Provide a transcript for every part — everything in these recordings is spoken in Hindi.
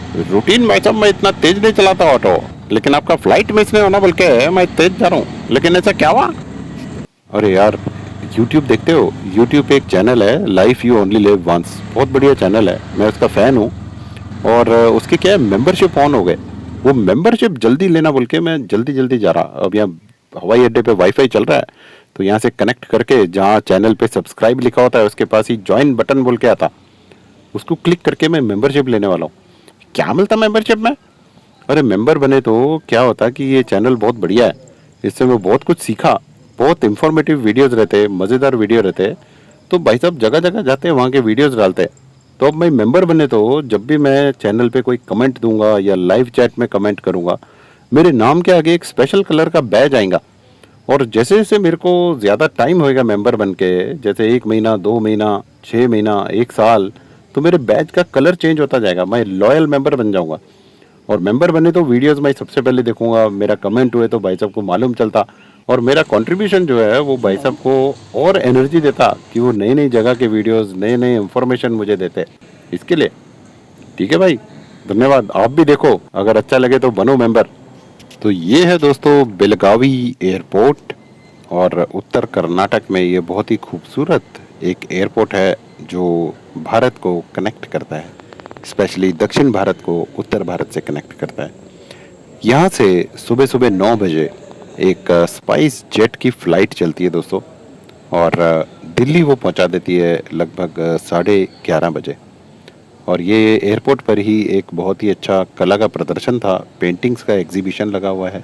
रूटीन भाई साहब, मैं इतना तेज नहीं चलाता ऑटो, लेकिन आपका फ्लाइट मिस नहीं होना बोल के मैं तेज जा रहा हूँ। लेकिन ऐसा क्या हुआ? अरे यार, यूट्यूब देखते हो? यूट्यूब पे एक चैनल है, life you only live once, बहुत बढ़िया चैनल है, मैं उसका फ़ैन हूँ। और उसके क्या है, मेंबरशिप ऑन हो गए। वो मेंबरशिप जल्दी लेना बोल के मैं जल्दी जल्दी जा रहा। अब यहाँ हवाई अड्डे पे वाईफाई चल रहा है, तो यहाँ से कनेक्ट करके जहाँ चैनल पे सब्सक्राइब लिखा होता है उसके पास ही ज्वाइन बटन बोल के आता, उसको क्लिक करके मैं मेंबरशिप लेने वाला हूँ। क्या मिलता मेंबरशिप में? अरे मेंबर बने तो क्या होता कि ये चैनल बहुत बढ़िया है, इससे मैं बहुत कुछ सीखा। बहुत इंफॉर्मेटिव वीडियोस रहते, मज़ेदार वीडियो रहते। तो भाई साहब जगह जगह जाते हैं, वहाँ के वीडियोस डालते हैं। तो अब मैं मेंबर बने तो जब भी मैं चैनल पे कोई कमेंट दूंगा या लाइव चैट में कमेंट करूंगा, मेरे नाम के आगे एक स्पेशल कलर का बैज आएगा। और जैसे जैसे मेरे को ज़्यादा टाइम होएगा मेंबर बन के, जैसे 1 महीना, 2 महीना, 6 महीना, 1 साल, तो मेरे बैज का कलर चेंज होता जाएगा, मैं लॉयल मेंबर बन जाऊंगा। और मेंबर बने तो वीडियोस मैं सबसे पहले देखूंगा, मेरा कमेंट हुए तो भाई साहब को मालूम चलता, और मेरा कंट्रीब्यूशन जो है वो भाई साहब को और एनर्जी देता कि वो नई नई जगह के वीडियोस, नए नए इंफॉर्मेशन मुझे देते। इसके लिए ठीक है भाई, धन्यवाद। आप भी देखो, अगर अच्छा लगे तो बनो मेंबर। तो ये है दोस्तों बेलगावी एयरपोर्ट, और उत्तर कर्नाटक में ये बहुत ही खूबसूरत एक एयरपोर्ट है जो भारत को कनेक्ट करता है, स्पेशली दक्षिण भारत को उत्तर भारत से कनेक्ट करता है। यहाँ से सुबह सुबह 9 बजे एक स्पाइस जेट की फ़्लाइट चलती है दोस्तों, और दिल्ली वो पहुँचा देती है लगभग 11:30 बजे। और ये एयरपोर्ट पर ही एक बहुत ही अच्छा कला का प्रदर्शन था, पेंटिंग्स का एग्जीबिशन लगा हुआ है।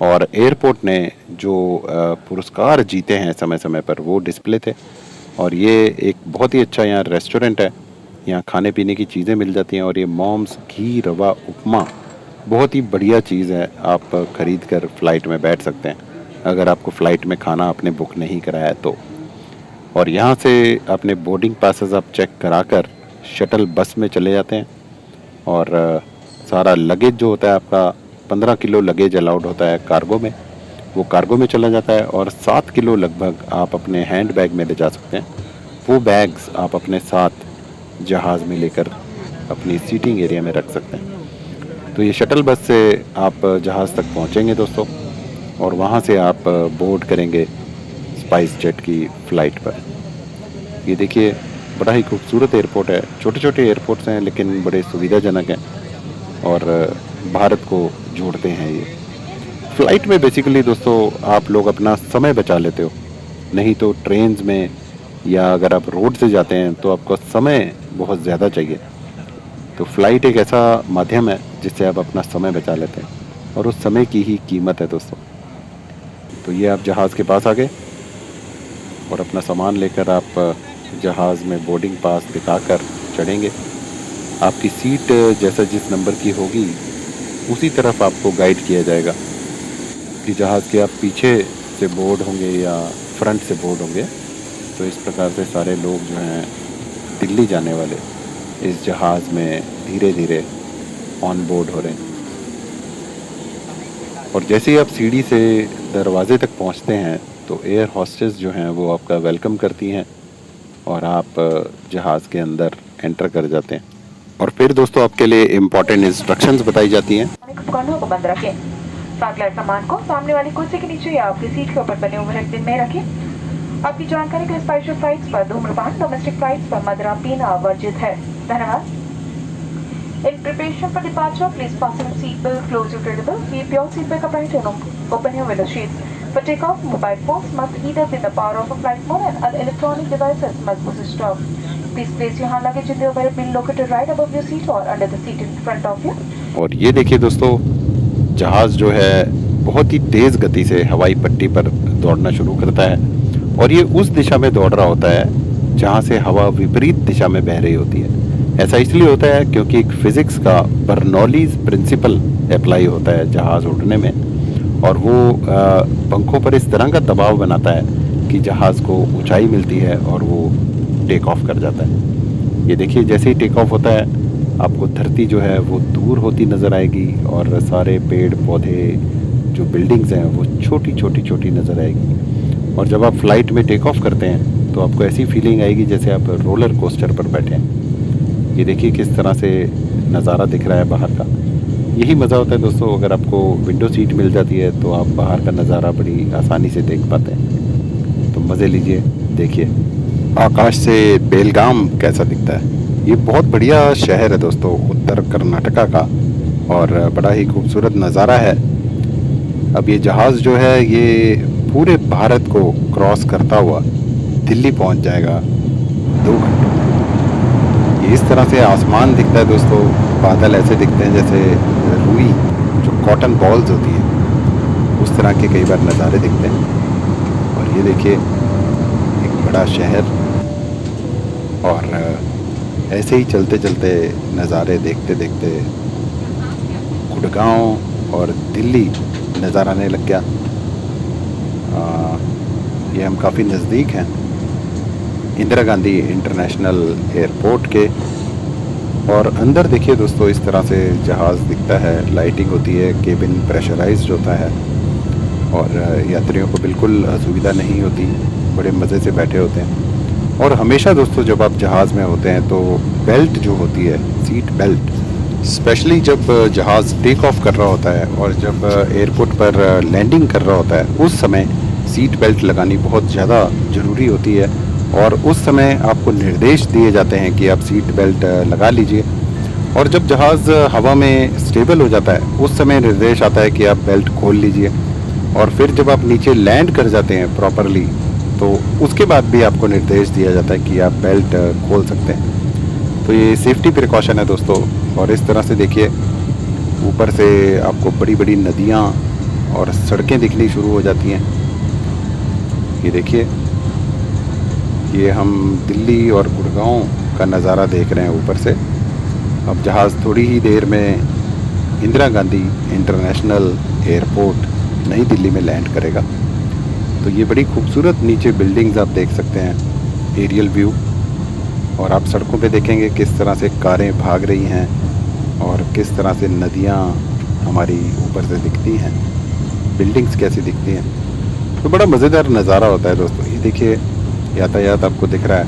और एयरपोर्ट ने जो पुरस्कार जीते हैं समय समय पर वो डिस्प्ले थे। और ये एक बहुत ही अच्छा यहाँ रेस्टोरेंट है, यहाँ खाने पीने की चीज़ें मिल जाती हैं। और ये मॉम्स घी रवा उपमा बहुत ही बढ़िया चीज़ है, आप ख़रीद कर फ्लाइट में बैठ सकते हैं अगर आपको फ़्लाइट में खाना आपने बुक नहीं कराया है तो। और यहाँ से अपने बोर्डिंग पासेस आप चेक कराकर शटल बस में चले जाते हैं। और सारा लगेज जो होता है आपका, 15 किलो लगेज अलाउड होता है कार्गो में, वो कार्गो में चला जाता है। और 7 किलो लगभग आप अपने हैंड बैग में ले जा सकते हैं। वो बैग्स आप अपने साथ जहाज़ में लेकर अपनी सीटिंग एरिया में रख सकते हैं। तो ये शटल बस से आप जहाज़ तक पहुँचेंगे दोस्तों, और वहाँ से आप बोर्ड करेंगे स्पाइस जेट की फ़्लाइट पर। ये देखिए, बड़ा ही खूबसूरत एयरपोर्ट है। छोटे छोटे एयरपोर्ट्स हैं लेकिन बड़े सुविधाजनक हैं, और भारत को जोड़ते हैं ये। फ़्लाइट में बेसिकली दोस्तों आप लोग अपना समय बचा लेते हो, नहीं तो ट्रेन्स में या अगर आप रोड से जाते हैं तो आपको समय बहुत ज़्यादा चाहिए। तो फ़्लाइट एक ऐसा माध्यम है जिससे आप अपना समय बचा लेते हैं, और उस समय की ही कीमत है दोस्तों। तो ये आप जहाज़ के पास आ गए, और अपना सामान लेकर आप जहाज़ में बोर्डिंग पास दिखाकर चढ़ेंगे। आपकी सीट जैसा जिस नंबर की होगी उसी तरफ आपको गाइड किया जाएगा कि जहाज़ के आप पीछे से बोर्ड होंगे या फ्रंट से बोर्ड होंगे। तो इस प्रकार से सारे लोग जो हैं दिल्ली जाने वाले इस जहाज़ में धीरे धीरे ऑन बोर्ड हो रहे हैं। और जैसे ही आप सीढ़ी से दरवाजे तक पहुंचते हैं तो एयर हॉस्टेस जो हैं वो आपका वेलकम करती हैं, और आप जहाज़ के अंदर एंटर कर जाते हैं। और फिर दोस्तों आपके लिए इम्पोर्टेंट इंस्ट्रक्शंस बताई जाती हैं। उपकरणों को बंद रखें। साथ सामान को सामने वाली कुर्सी के नीचे या आपकी सीट के ऊपर बने ओवरहेड बिन में रखें। आपकी जानकारी के लिए स्पेशल फ्लाइट्स पर धूम्रपान, डोमेस्टिक फ्लाइट्स पर मदिरा पीना वर्जित है। धन्यवाद। In preparation for departure, please fasten your seatbelt, close your credible, keep your seatbelt upright and open your window shades. For takeoff, mobile phones must either be in the power of a flight mode and other electronic devices must be switched off. Please place your hand luggage in the overhead bin located right above your seat or under the seat in front of you. और ये देखिए दोस्तों, जहाज़ जो है बहुत ही तेज़ गति से हवाई पट्टी पर दौड़ना शुरू करता है, और ये उस दिशा में दौड़ रहा होता है जहाँ से हवा विपरीत दिशा में बह रही होती है। ऐसा इसलिए होता है क्योंकि एक फिज़िक्स का बर्नौलीज़ प्रिंसिपल अप्लाई होता है जहाज़ उड़ने में, और वो पंखों पर इस तरह का दबाव बनाता है कि जहाज़ को ऊंचाई मिलती है और वो टेक ऑफ कर जाता है। ये देखिए, जैसे ही टेक ऑफ होता है आपको धरती जो है वो दूर होती नज़र आएगी, और सारे पेड़ पौधे जो बिल्डिंग्स हैं वो छोटी छोटी छोटी नज़र आएगी। और जब आप फ्लाइट में टेक ऑफ करते हैं तो आपको ऐसी फीलिंग आएगी जैसे आप रोलर कोस्टर पर बैठे हैं। ये देखिए किस तरह से नज़ारा दिख रहा है बाहर का। यही मज़ा होता है दोस्तों, अगर आपको विंडो सीट मिल जाती है तो आप बाहर का नज़ारा बड़ी आसानी से देख पाते हैं। तो मज़े लीजिए, देखिए आकाश से बेलगाम कैसा दिखता है। ये बहुत बढ़िया शहर है दोस्तों, उत्तर कर्नाटका का, और बड़ा ही खूबसूरत नज़ारा है। अब ये जहाज़ जो है ये पूरे भारत को क्रॉस करता हुआ दिल्ली पहुंच जाएगा 2 घंटों में। ये इस तरह से आसमान दिखता है दोस्तों, बादल ऐसे दिखते हैं जैसे रुई, जो कॉटन बॉल्स होती है, उस तरह के कई बार नज़ारे दिखते हैं। और ये देखिए एक बड़ा शहर, और ऐसे ही चलते चलते नज़ारे देखते देखते गुड़गांव और दिल्ली नज़र आने लग गया। ये हम काफ़ी नज़दीक हैं इंदिरा गांधी इंटरनेशनल एयरपोर्ट के। और अंदर देखिए दोस्तों, इस तरह से जहाज़ दिखता है, लाइटिंग होती है, केबिन प्रेशराइज्ड होता है, और यात्रियों को बिल्कुल असुविधा नहीं होती, बड़े मज़े से बैठे होते हैं। और हमेशा दोस्तों जब आप जहाज़ में होते हैं तो बेल्ट जो होती है, सीट बेल्ट, स्पेशली जब जहाज़ टेक ऑफ कर रहा होता है और जब एयरपोर्ट पर लैंडिंग कर रहा होता है, उस समय सीट बेल्ट लगानी बहुत ज़्यादा ज़रूरी होती है। और उस समय आपको निर्देश दिए जाते हैं कि आप सीट बेल्ट लगा लीजिए। और जब जहाज़ हवा में स्टेबल हो जाता है, उस समय निर्देश आता है कि आप बेल्ट खोल लीजिए। और फिर जब आप नीचे लैंड कर जाते हैं प्रॉपरली, तो उसके बाद भी आपको निर्देश दिया जाता है कि आप बेल्ट खोल सकते हैं। तो ये सेफ्टी प्रिकॉशन है दोस्तों। और इस तरह से देखिए ऊपर से आपको बड़ी बड़ी नदियाँ और सड़कें दिखनी शुरू हो जाती हैं। ये देखिए, ये हम दिल्ली और गुड़गांव का नज़ारा देख रहे हैं ऊपर से। अब जहाज़ थोड़ी ही देर में इंदिरा गांधी इंटरनेशनल एयरपोर्ट नई दिल्ली में लैंड करेगा। तो ये बड़ी खूबसूरत नीचे बिल्डिंग्स आप देख सकते हैं, एरियल व्यू। और आप सड़कों पे देखेंगे किस तरह से कारें भाग रही हैं और किस तरह से नदियाँ हमारी ऊपर से दिखती हैं, बिल्डिंग्स कैसी दिखती हैं। तो बड़ा मज़ेदार नज़ारा होता है दोस्तों। ये देखिए यातायात आपको दिख रहा है,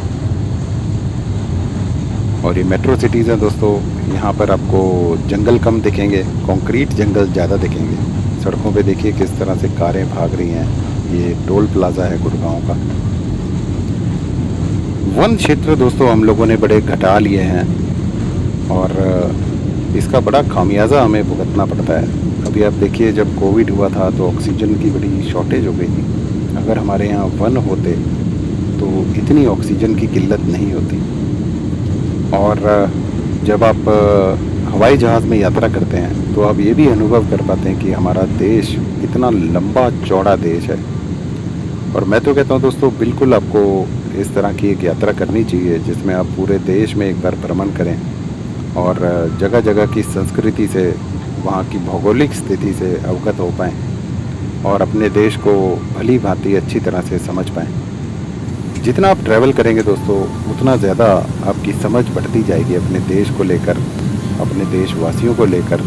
और ये मेट्रो सिटीज़ हैं दोस्तों। यहाँ पर आपको जंगल कम दिखेंगे, कंक्रीट जंगल ज़्यादा दिखेंगे। सड़कों पे देखिए किस तरह से कारें भाग रही हैं। ये टोल प्लाज़ा है गुड़गांव का। वन क्षेत्र दोस्तों हम लोगों ने बड़े घटा लिए हैं, और इसका बड़ा खामियाजा हमें भुगतना पड़ता है। अभी आप देखिए, जब कोविड हुआ था तो ऑक्सीजन की बड़ी शॉर्टेज हो गई थी। अगर हमारे यहाँ वन होते तो इतनी ऑक्सीजन की किल्लत नहीं होती। और जब आप हवाई जहाज़ में यात्रा करते हैं तो आप ये भी अनुभव कर पाते हैं कि हमारा देश कितना लंबा चौड़ा देश है। और मैं तो कहता हूँ दोस्तों, बिल्कुल आपको इस तरह की एक यात्रा करनी चाहिए जिसमें आप पूरे देश में एक बार भ्रमण करें और जगह जगह की संस्कृति से, वहाँ की भौगोलिक स्थिति से अवगत हो पाएँ और अपने देश को भली भांति अच्छी तरह से समझ पाएँ। जितना आप ट्रैवल करेंगे दोस्तों, उतना ज़्यादा आपकी समझ बढ़ती जाएगी अपने देश को लेकर, अपने देशवासियों को लेकर,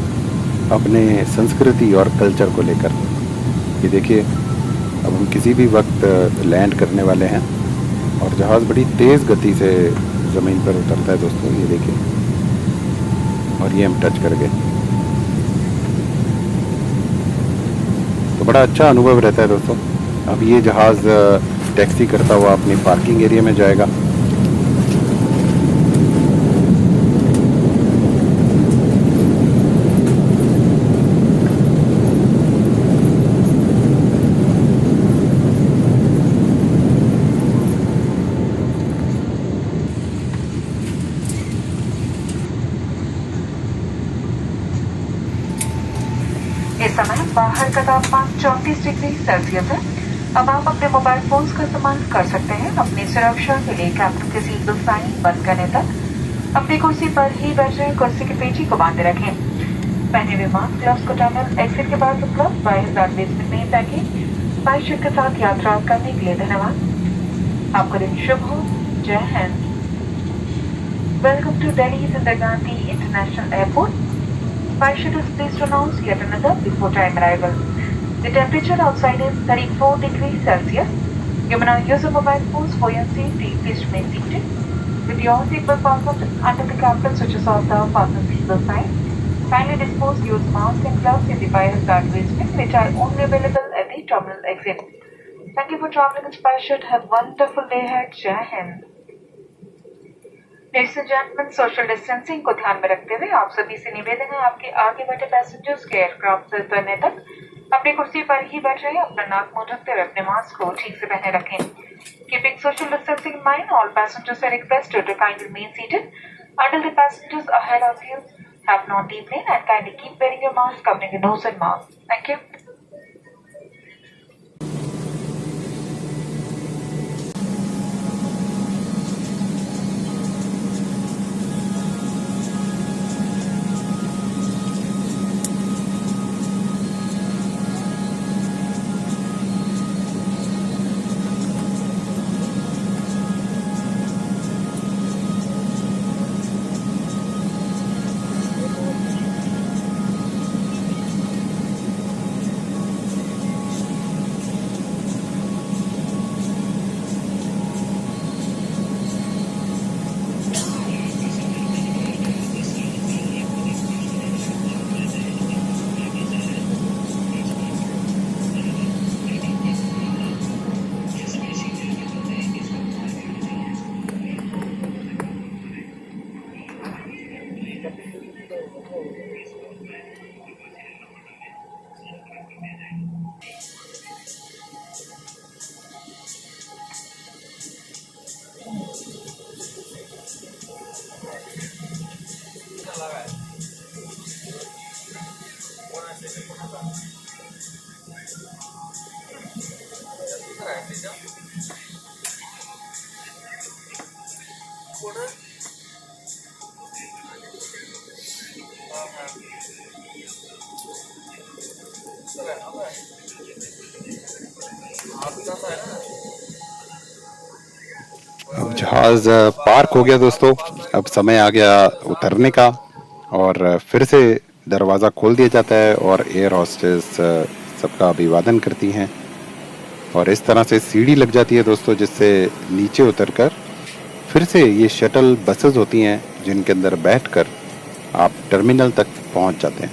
अपने संस्कृति और कल्चर को लेकर। ये देखिए, अब हम किसी भी वक्त लैंड करने वाले हैं और जहाज़ बड़ी तेज़ गति से ज़मीन पर उतरता है दोस्तों। ये देखिए, और ये हम टच कर गए। तो बड़ा अच्छा अनुभव रहता है दोस्तों। अब ये जहाज़ टैक्सी करता हुआ अपनी पार्किंग एरिया में जाएगा। इस समय बाहर का तापमान 34 डिग्री सेल्सियस है। अब आप अपने मोबाइल फोन्स का इस्तेमाल कर सकते हैं। अपनी सुरक्षा के लिए कैप्टन की सीट बेल्ट साइन बंद करने तक अपनी कुर्सी पर ही बैठे, कुर्सी के पेची को बांधे रखें। पहने हुए मास्क, ग्लव्स को टर्मिनल एग्जिट के बाद उपलब्ध 22,000 बेसमेंट में पैकेज बाइक के साथ यात्रा करने के लिए धन्यवाद। आपका दिन शुभ हो। जय हिंद। Welcome to Delhi Indira Gandhi international airport. Pilot is pleased to announce yet another before time arrival. The temperature outside is 34 degrees Celsius. You may now use your mobile phones for your safety. Please remain seated with your seatbelt fastened under the cabin, switches off the fasten seatbelt. the side. Kindly dispose use masks and gloves in the biostat waste bin, which are only available at the terminal exit. Thank you for traveling with SpiceJet. Have a wonderful day ahead. Jai Hind. Ladies and gentlemen, social distancing को ध्यान में रखते हुए आप सभी से निवेदन है आपके आगे बैठे पैसेंजर्स के एयरक्राफ्ट से उतरने तक अपनी कुर्सी पर ही बैठ रहे, अपना नाक मुंह ढकते हुए अपने मास्क को ठीक से पहने रखें. Keeping social distancing in mind, all passengers are requested to kindly remain seated until the passengers ahead of you have non-deep lane and kindly keep wearing your mask, covering your nose and mouth. Thank you. अब जहाज पार्क हो गया दोस्तों. अब समय आ गया उतरने का और फिर से दरवाज़ा खोल दिया जाता है और एयर होस्टेस सबका अभिवादन करती हैं और इस तरह से सीढ़ी लग जाती है दोस्तों, जिससे नीचे उतरकर फिर से ये शटल बसेस होती हैं जिनके अंदर बैठकर आप टर्मिनल तक पहुंच जाते हैं.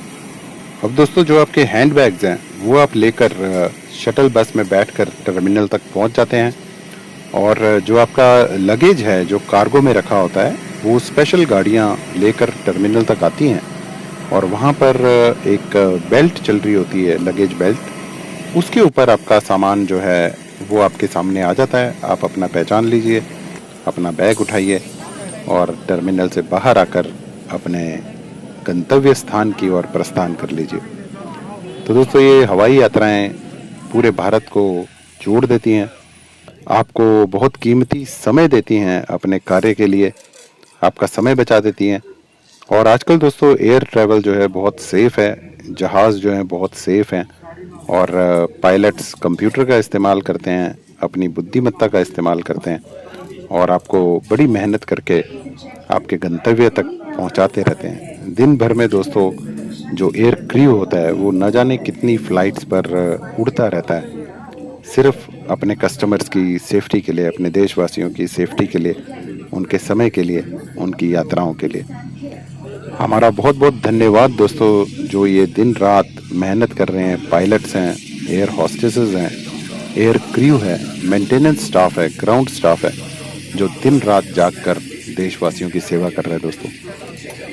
अब दोस्तों जो आपके हैंड बैग्स हैं वो आप लेकर शटल बस में बैठकर टर्मिनल तक पहुंच जाते हैं और जो आपका लगेज है जो कार्गो में रखा होता है वो स्पेशल गाड़ियां लेकर टर्मिनल तक आती हैं और वहां पर एक बेल्ट चल रही होती है, लगेज बेल्ट, उसके ऊपर आपका सामान जो है वो आपके सामने आ जाता है. आप अपना पहचान लीजिए, अपना बैग उठाइए और टर्मिनल से बाहर आकर अपने गंतव्य स्थान की ओर प्रस्थान कर लीजिए. तो दोस्तों ये हवाई यात्राएं पूरे भारत को जोड़ देती हैं, आपको बहुत कीमती समय देती हैं, अपने कार्य के लिए आपका समय बचा देती हैं. और आजकल दोस्तों एयर ट्रैवल जो है बहुत सेफ़ है, जहाज़ जो है बहुत सेफ़ हैं और पायलट्स कंप्यूटर का इस्तेमाल करते हैं, अपनी बुद्धिमत्ता का इस्तेमाल करते हैं और आपको बड़ी मेहनत करके आपके गंतव्य तक पहुंचाते रहते हैं. दिन भर में दोस्तों जो एयर क्रू होता है वो न जाने कितनी फ़्लाइट्स पर उड़ता रहता है, सिर्फ अपने कस्टमर्स की सेफ्टी के लिए, अपने देशवासियों की सेफ्टी के लिए, उनके समय के लिए, उनकी यात्राओं के लिए. हमारा बहुत बहुत धन्यवाद दोस्तों जो ये दिन रात मेहनत कर रहे हैं. पायलट्स हैं, एयर हॉस्टेसेस हैं, एयर क्रू है, मेंटेनेंस स्टाफ है, ग्राउंड स्टाफ है, जो दिन रात जाग कर देशवासियों की सेवा कर रहे हैं दोस्तों.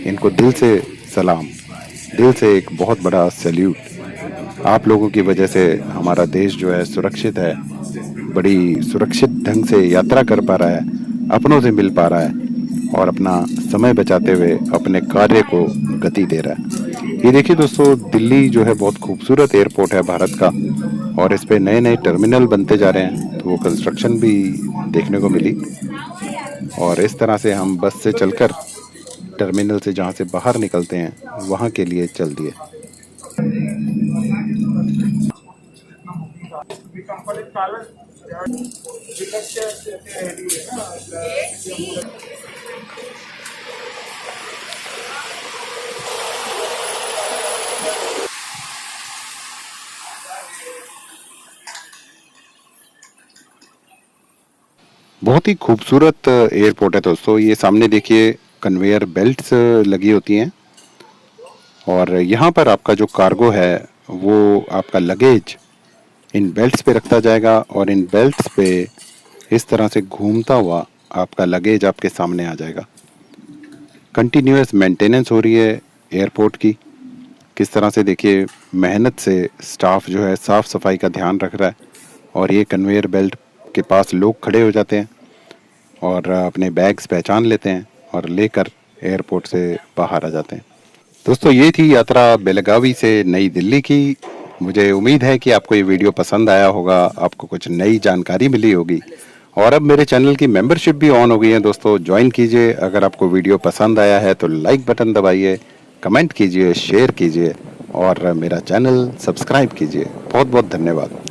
इनको दिल से सलाम, दिल से एक बहुत बड़ा सैल्यूट. आप लोगों की वजह से हमारा देश जो है सुरक्षित है, बड़ी सुरक्षित ढंग से यात्रा कर पा रहा है, अपनों से मिल पा रहा है और अपना समय बचाते हुए अपने कार्य को गति दे रहा है. ये देखिए दोस्तों दिल्ली जो है बहुत खूबसूरत एयरपोर्ट है भारत का और इस पे नए नए टर्मिनल बनते जा रहे हैं, तो वो कंस्ट्रक्शन भी देखने को मिली और इस तरह से हम बस से चलकर टर्मिनल से जहाँ से बाहर निकलते हैं वहाँ के लिए चल दिए. बहुत ही खूबसूरत एयरपोर्ट है दोस्तों. ये सामने देखिए कन्वेयर बेल्ट्स लगी होती हैं और यहाँ पर आपका जो कार्गो है वो आपका लगेज इन बेल्ट्स पे रखता जाएगा और इन बेल्ट्स पे इस तरह से घूमता हुआ आपका लगेज आपके सामने आ जाएगा। कंटिन्यूअस मेंटेनेंस हो रही है एयरपोर्ट की। किस तरह से देखिए मेहनत से स्टाफ जो है साफ़ सफाई का ध्यान रख रहा है और ये कन्वेयर बेल्ट के पास लोग खड़े हो जाते हैं और अपने बैग्स पहचान लेते हैं और लेकर एयरपोर्ट से बाहर आ जाते हैं। दोस्तों ये थी यात्रा बेलगावी से नई दिल्ली की। मुझे उम्मीद है कि आपको ये वीडियो पसंद आया होगा, आपको कुछ नई जानकारी मिली होगी। और अब मेरे चैनल की मेंबरशिप भी ऑन हो गई है दोस्तों, ज्वाइन कीजिए। अगर आपको वीडियो पसंद आया है तो लाइक बटन दबाइए, कमेंट कीजिए, शेयर कीजिए और मेरा चैनल सब्सक्राइब कीजिए। बहुत बहुत धन्यवाद।